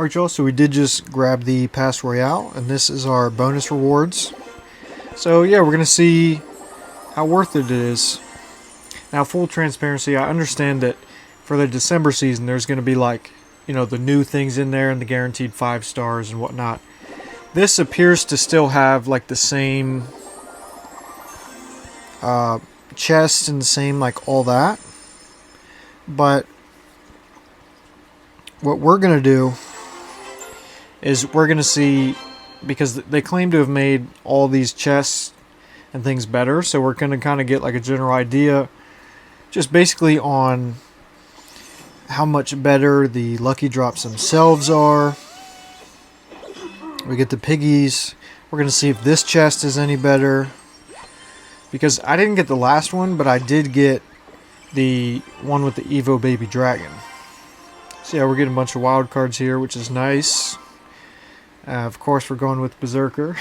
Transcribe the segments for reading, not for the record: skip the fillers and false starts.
Alright y'all, so we did just grab the Pass Royale, and this is our bonus rewards. So yeah, we're going to see how worth it is. Now, full transparency, I understand that for the December season, there's going to be like, you know, the new things in there and the guaranteed 5 stars and whatnot. This appears to still have like the same chest and the same like all that. But what we're going to do is we're going to see, because they claim to have made all these chests and things better, so we're going to kind of get like a general idea just basically on how much better the lucky drops themselves are. We get the piggies. We're going to see if this chest is any better, because I didn't get the last one, but I did get the one with the Evo baby dragon. So yeah, we're getting a bunch of wild cards here, which is nice. Of course, we're going with Berserker.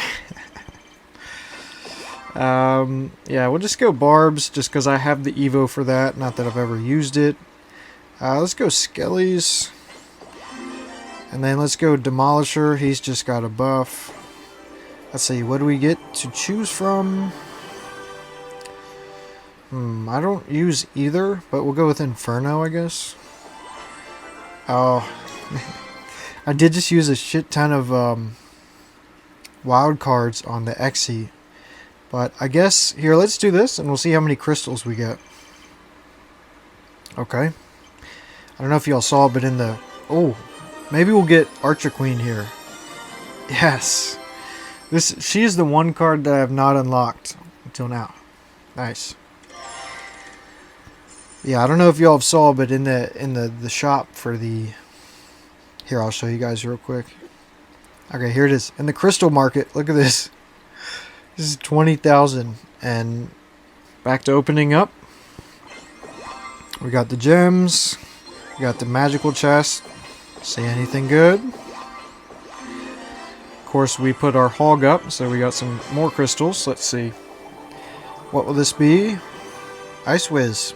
Yeah, we'll just go Barbs, just because I have the Evo for that. Not that I've ever used it. Let's go Skellies. And then let's go Demolisher. He's just got a buff. Let's see, what do we get to choose from? I don't use either, but we'll go with Inferno, I guess. Oh, I did just use a shit ton of wild cards on the Xe. But I guess, here, let's do this, and we'll see how many crystals we get. Okay. I don't know if y'all saw, but in the... Oh, maybe we'll get Archer Queen here. Yes. She is the one card that I have not unlocked until now. Nice. Yeah, I don't know if y'all saw, but in the shop for the... Here, I'll show you guys real quick. Okay, here it is. In the crystal market, look at this. This is 20,000. And back to opening up. We got the gems. We got the magical chest. See anything good? Of course, we put our hog up, so we got some more crystals. Let's see. What will this be? Ice Whiz.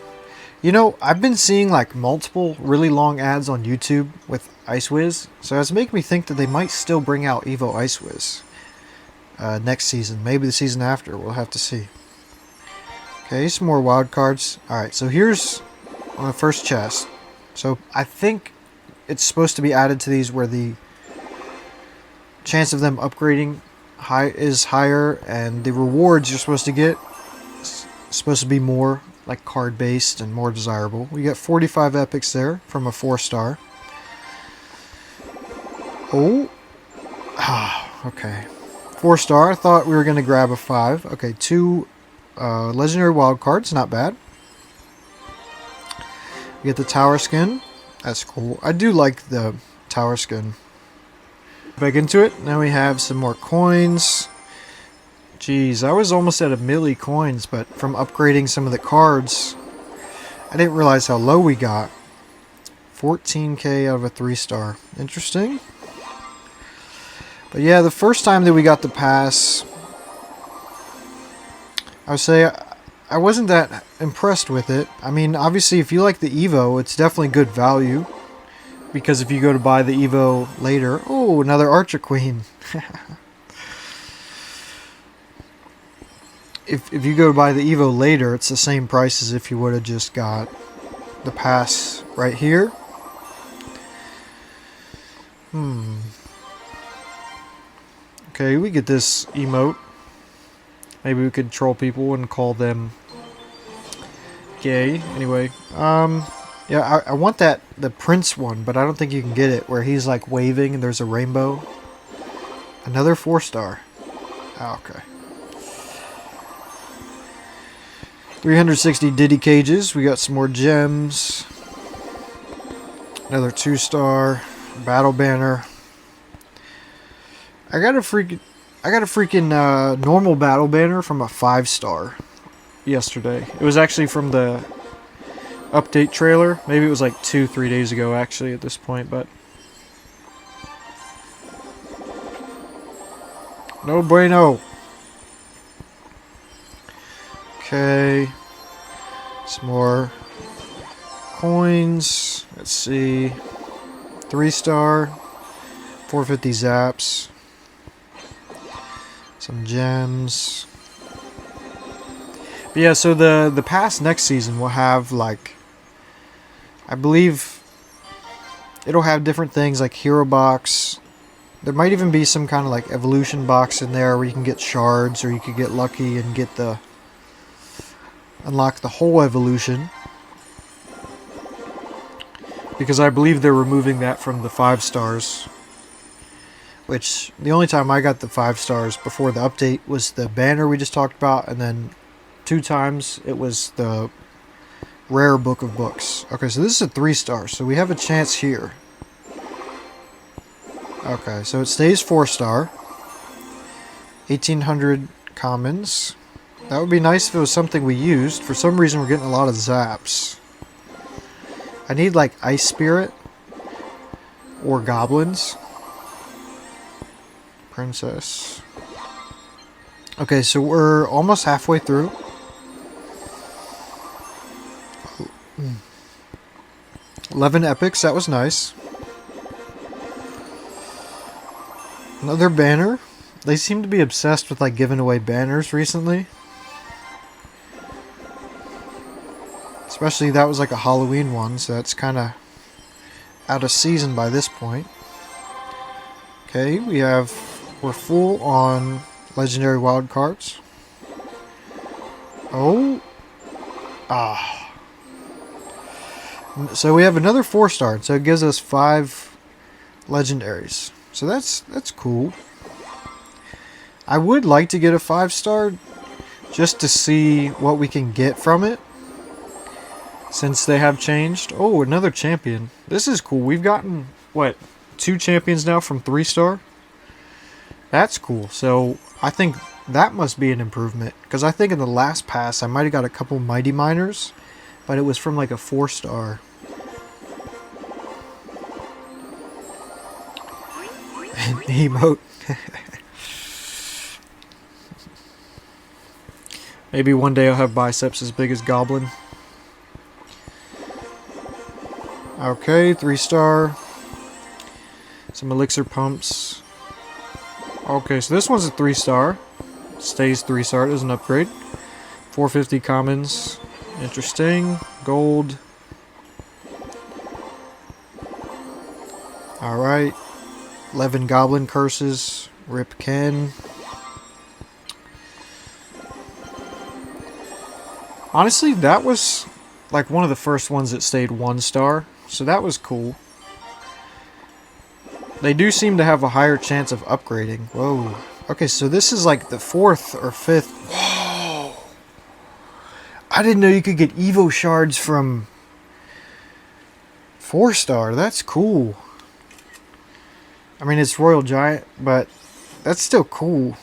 You know, I've been seeing like multiple really long ads on YouTube with Ice Whiz, so it's making me think that they might still bring out Evo Ice Whiz next season. Maybe the season after. We'll have to see. Okay, some more wild cards. Alright, so here's on the first chest. So I think it's supposed to be added to these where the chance of them upgrading is higher, and the rewards you're supposed to get is supposed to be more like card based and more desirable. We get 45 epics there from a 4-star. Oh, okay, 4-star. I thought we were going to grab a 5. Okay, 2 legendary wild cards, not bad. We get the tower skin. That's cool. I do like the tower skin. Back into it. Now we have some more coins. Jeez, I was almost at 1,000,000 coins, but from upgrading some of the cards, I didn't realize how low we got. 14k out of a 3-star. Interesting. But yeah, the first time that we got the pass, I would say I wasn't that impressed with it. I mean, obviously, if you like the Evo, it's definitely good value. Because if you go to buy the Evo later... Oh, another Archer Queen. If you go to buy the Evo later, it's the same price as if you would have just got the pass right here. Okay, we get this emote. Maybe we could troll people and call them gay. Anyway, yeah, I want the Prince one, but I don't think you can get it, where he's like waving and there's a rainbow. Another 4-star. Oh, okay. 360 Diddy cages. We got some more gems. Another 2-star. Battle banner. I got a freaking normal battle banner from a 5-star yesterday. It was actually from the update trailer. Maybe it was like 2-3 days ago actually at this point, but no bueno. Okay, some more coins. Let's see, 3-star. 450 zaps. Some gems. But yeah, so the pass next season will have, like, I believe it'll have different things like Hero Box. There might even be some kind of like evolution box in there where you can get shards, or you could get lucky and get the unlock the whole evolution. Because I believe they're removing that from the 5 stars. Which, the only time I got the 5 stars before the update was the banner we just talked about, and then 2 times it was the rare book of books. Okay, so this is a 3 star, so we have a chance here. Okay, so it stays 4 star. 1800 commons. That would be nice if it was something we used. For some reason we're getting a lot of zaps. I need like Ice Spirit or Goblins. Princess. Okay, so we're almost halfway through. 11 epics, that was nice. Another banner. They seem to be obsessed with like giving away banners recently. Especially that was like a Halloween one, so that's kind of out of season by this point. Okay, we're full on legendary wild cards. Oh. So we have another 4 star, so it gives us 5 legendaries. So that's cool. I would like to get a 5 star just to see what we can get from it, since they have changed. Oh, another champion. This is cool. We've gotten, what, 2 champions now from 3 star? That's cool. So I think that must be an improvement, because I think in the last pass I might have got a couple mighty miners, but it was from like a 4 star. Emote. Maybe one day I'll have biceps as big as Goblin. Okay, 3 star. Some elixir pumps. Okay, so this one's a 3 star. Stays 3 star, it doesn't upgrade. 450 commons. Interesting. Gold. Alright. 11 goblin curses. Rip Ken. Honestly, that was like one of the first ones that stayed 1 star. So that was cool. They do seem to have a higher chance of upgrading. Whoa. Okay, so this is like the 4th or 5th. Whoa. I didn't know you could get Evo shards from 4 star. That's cool. I mean, it's Royal Giant, but that's still cool.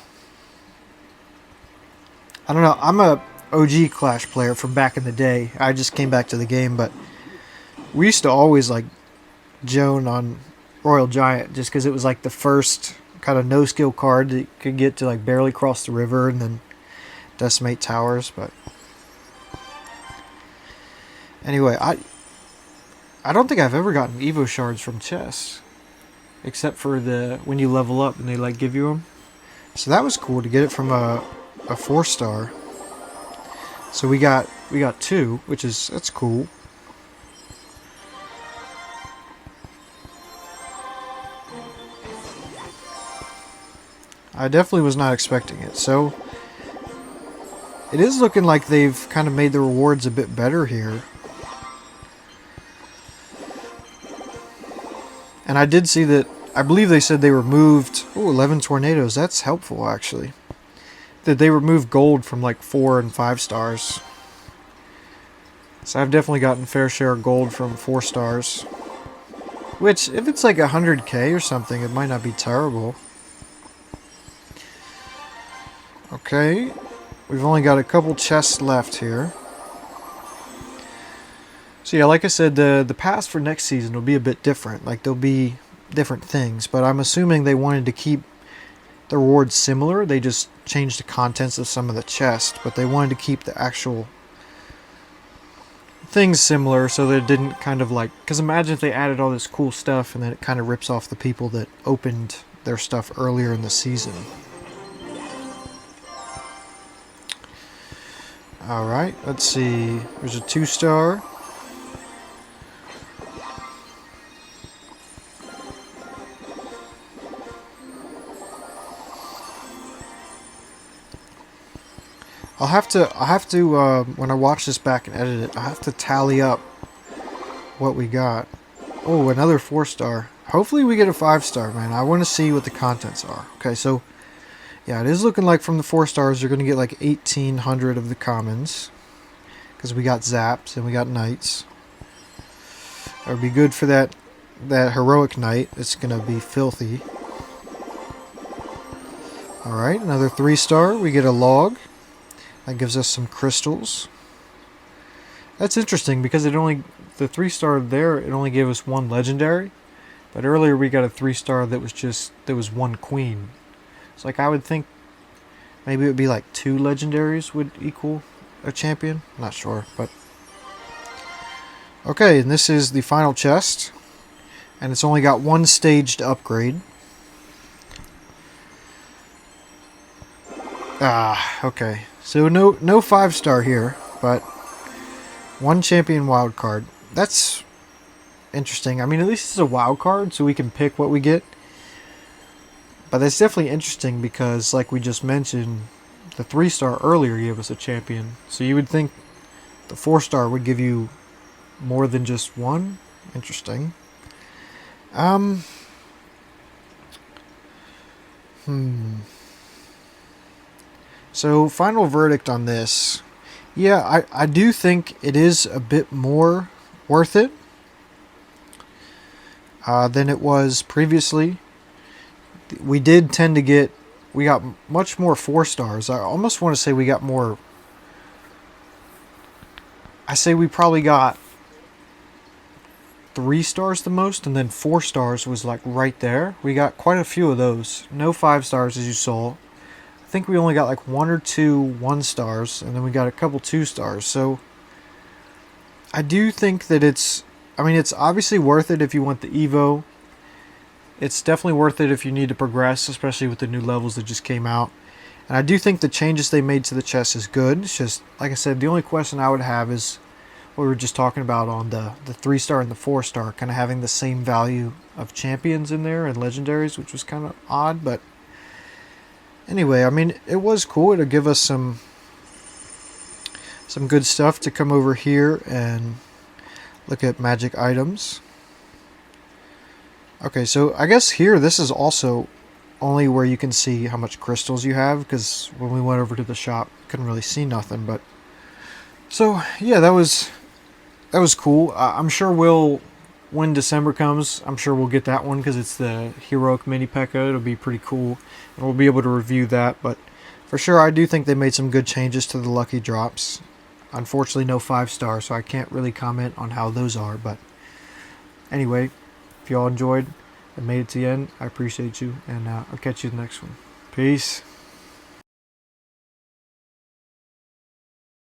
I don't know. I'm a OG Clash player from back in the day. I just came back to the game, but we used to always like Joan on Royal Giant just because it was like the first kind of no skill card that you could get to like barely cross the river and then decimate towers. But anyway, I don't think I've ever gotten Evo shards from chests, except for the when you level up and they like give you them. So that was cool to get it from a 4 star. So we got 2, which is that's cool. I definitely was not expecting it. So it is looking like they've kind of made the rewards a bit better here. And I did see that, I believe they said they removed, 11 tornadoes. That's helpful, actually. That they removed gold from like 4 and 5 stars. So I've definitely gotten fair share of gold from 4 stars. Which, if it's like 100k or something, it might not be terrible. Okay, we've only got a couple chests left here. So yeah, like I said, the pass for next season will be a bit different. Like, there'll be different things, but I'm assuming they wanted to keep the rewards similar. They just changed the contents of some of the chests, but they wanted to keep the actual things similar so that it didn't kind of like, because imagine if they added all this cool stuff and then it kind of rips off the people that opened their stuff earlier in the season. Alright, let's see. There's a 2-star. I'll have to, when I watch this back and edit it, I'll have to tally up what we got. Oh, another 4-star. Hopefully we get a 5-star, man. I want to see what the contents are. Okay, so, yeah, it is looking like from the 4 stars, you're going to get like 1,800 of the commons. Because we got zaps and we got knights. That would be good for that heroic knight. It's going to be filthy. Alright, another 3-star. We get a log. That gives us some crystals. That's interesting because the 3-star there, it only gave us 1 legendary. But earlier we got a 3-star that was 1 queen. It's like I would think maybe it would be like 2 legendaries would equal a champion. Not sure, but okay, and this is the final chest. And it's only got 1 stage to upgrade. Okay. So no 5-star here, but 1 champion wild card. That's interesting. I mean, at least it's a wild card, so we can pick what we get. But that's definitely interesting because, like we just mentioned, the 3-star earlier gave us a champion. So you would think the 4-star would give you more than just 1. Interesting. So, final verdict on this. Yeah, I do think it is a bit more worth it than it was previously. We did tend to get... We got much more 4-stars. I almost want to say we got more... I say we probably got 3 stars the most, and then 4 stars was like right there. We got quite a few of those. No 5 stars as you saw. I think we only got like 1 or 2 1-stars, and then we got a couple 2-stars. So I do think that it's... I mean, it's obviously worth it if you want the Evo. It's definitely worth it if you need to progress, especially with the new levels that just came out. And I do think the changes they made to the chest is good. It's just, like I said, the only question I would have is what we were just talking about on the 3-star and the 4-star, kind of having the same value of champions in there and legendaries, which was kind of odd, but anyway, I mean, it was cool. It'll give us some good stuff to come over here and look at magic items. Okay, so I guess here, this is also only where you can see how much crystals you have, because when we went over to the shop, couldn't really see nothing, but... So, yeah, that was cool. I'm sure when December comes, I'm sure we'll get that one, because it's the Heroic Mini Pekka. It'll be pretty cool, and we'll be able to review that, but for sure, I do think they made some good changes to the lucky drops. Unfortunately, no 5-star, so I can't really comment on how those are, but anyway, if y'all enjoyed and made it to the end, I appreciate you, and I'll catch you in the next one. Peace.